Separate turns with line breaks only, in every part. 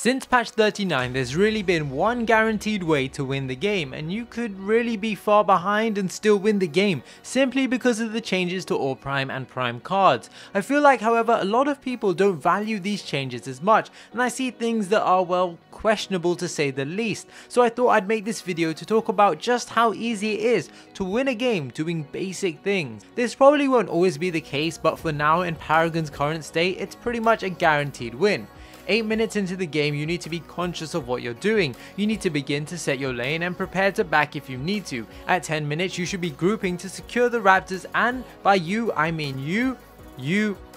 Since patch 39, there's really been one guaranteed way to win the game, and you could really be far behind and still win the game, simply because of the changes to all Prime and Prime cards. I feel like, however, a lot of people don't value these changes as much, and I see things that are, well, questionable to say the least. So I thought I'd make this video to talk about just how easy it is to win a game doing basic things. This probably won't always be the case, but for now, in Paragon's current state, it's pretty much a guaranteed win. 8 minutes into the game, you need to be conscious of what you're doing. You need to begin to set your lane and prepare to back if you need to. At 10 minutes, you should be grouping to secure the Raptors, and by you, I mean you,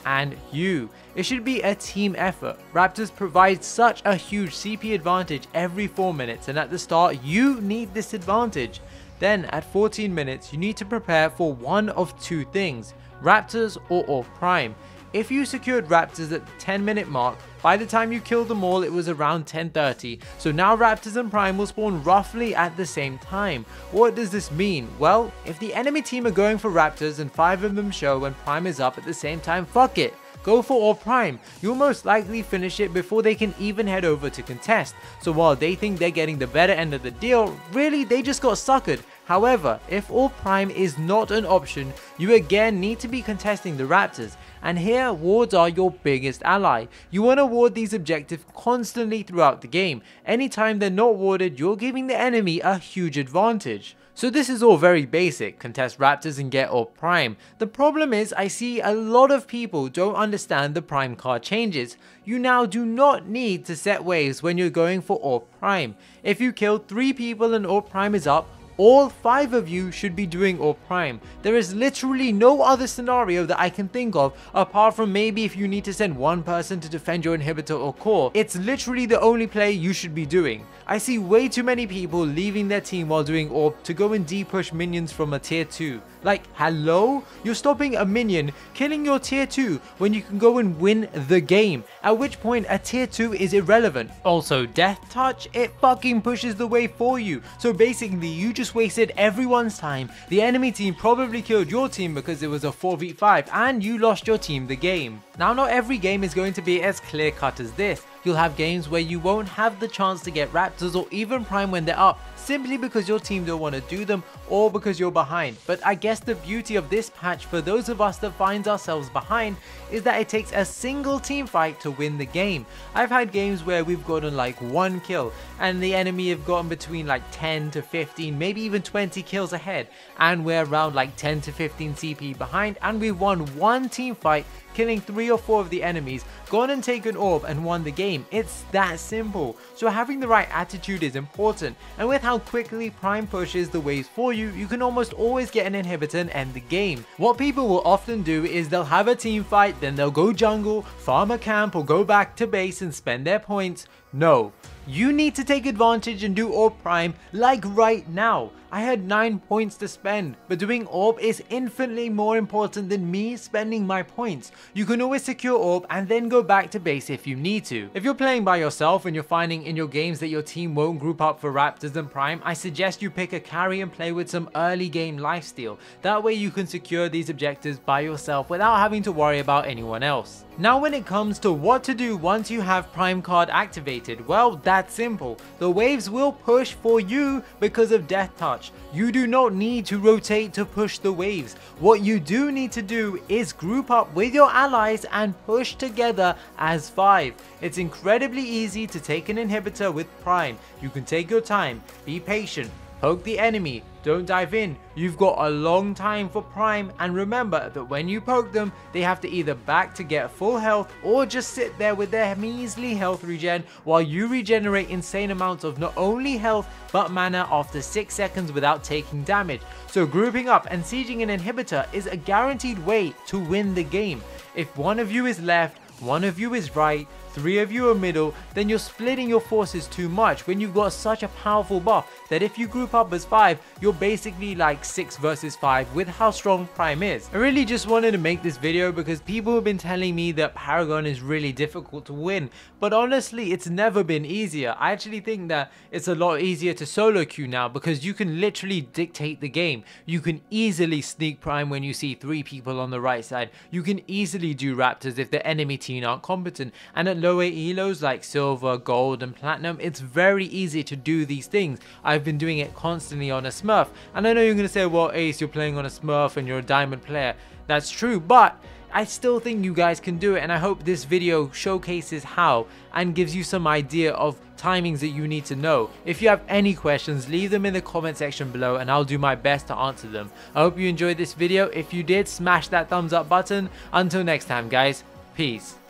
and you. It should be a team effort. Raptors provide such a huge CP advantage every 4 minutes, and at the start, you need this advantage. Then at 14 minutes, you need to prepare for one of two things: Raptors or ORB Prime. If you secured Raptors at the 10-minute mark, by the time you killed them all, it was around 10:30. So now Raptors and Prime will spawn roughly at the same time. What does this mean? Well, if the enemy team are going for Raptors and 5 of them show when Prime is up at the same time, fuck it. Go for ORB Prime. You'll most likely finish it before they can even head over to contest. So while they think they're getting the better end of the deal, really they just got suckered. However, if ORB Prime is not an option, you again need to be contesting the Raptors. And here, wards are your biggest ally. You want to ward these objectives constantly throughout the game. Anytime they're not warded, you're giving the enemy a huge advantage. So this is all very basic: contest Raptors and get ORB Prime. The problem is, I see a lot of people don't understand the Prime card changes. You now do not need to set waves when you're going for ORB Prime. If you kill 3 people and ORB Prime is up, all 5 of you should be doing ORB Prime. There is literally no other scenario that I can think of, apart from maybe if you need to send one person to defend your inhibitor or core. It's literally the only play you should be doing. I see way too many people leaving their team while doing ORB to go and D-push minions from a tier 2. Like, hello? You're stopping a minion killing your tier 2 when you can go and win the game, at which point a tier 2 is irrelevant. Also, Death Touch, it fucking pushes the wave for you. So basically, you just wasted everyone's time. The enemy team probably killed your team because it was a 4v5 and you lost your team the game. Now, not every game is going to be as clear cut as this. You'll have games where you won't have the chance to get Raptors or even Prime when they're up, simply because your team don't want to do them or because you're behind. But I guess the beauty of this patch for those of us that finds ourselves behind is that it takes a single team fight to win the game. I've had games where we've gotten like 1 kill and the enemy have gotten between like 10 to 15, maybe even 20 kills ahead, and we're around like 10 to 15 CP behind, and we've won 1 team fight, killing 3 or 4 of the enemies, gone and taken ORB and won the game. It's that simple. So having the right attitude is important, and with how quickly Prime pushes the waves for you, you can almost always get an inhibitor and end the game. What people will often do is they'll have a team fight, then they'll go jungle, farm a camp, or go back to base and spend their points. No, you need to take advantage and do ORB Prime like right now. I had 9 points to spend, but doing ORB is infinitely more important than me spending my points. You can always secure ORB and then go back to base if you need to. If you're playing by yourself and you're finding in your games that your team won't group up for Raptors and Prime, I suggest you pick a carry and play with some early game lifesteal. That way you can secure these objectives by yourself without having to worry about anyone else. Now when it comes to what to do once you have Prime card activated, well, that's simple. The waves will push for you because of Death Touch. You do not need to rotate to push the waves. What you do need to do is group up with your allies and push together as 5. It's incredibly easy to take an inhibitor with Prime. You can take your time, be patient, poke the enemy, don't dive in. You've got a long time for Prime, and remember that when you poke them, they have to either back to get full health or just sit there with their measly health regen while you regenerate insane amounts of not only health but mana after 6 seconds without taking damage. So grouping up and sieging an inhibitor is a guaranteed way to win the game. If one of you is left, one of you is right, 3 of you are middle, then you're splitting your forces too much when you've got such a powerful buff that if you group up as 5, you're basically like 6 versus 5 with how strong Prime is. I really just wanted to make this video because people have been telling me that Paragon is really difficult to win, but honestly it's never been easier. I actually think that it's a lot easier to solo queue now because you can literally dictate the game. You can easily sneak Prime when you see 3 people on the right side. You can easily do Raptors if the enemy team aren't competent, and at lower elos like silver, gold and platinum, it's very easy to do these things. I've been doing it constantly on a Smurf, and I know you're going to say, well Ace, you're playing on a Smurf and you're a diamond player. That's true, but I still think you guys can do it, and I hope this video showcases how and gives you some idea of timings that you need to know. If you have any questions, leave them in the comment section below and I'll do my best to answer them. I hope you enjoyed this video. If you did, smash that thumbs up button. Until next time guys, peace.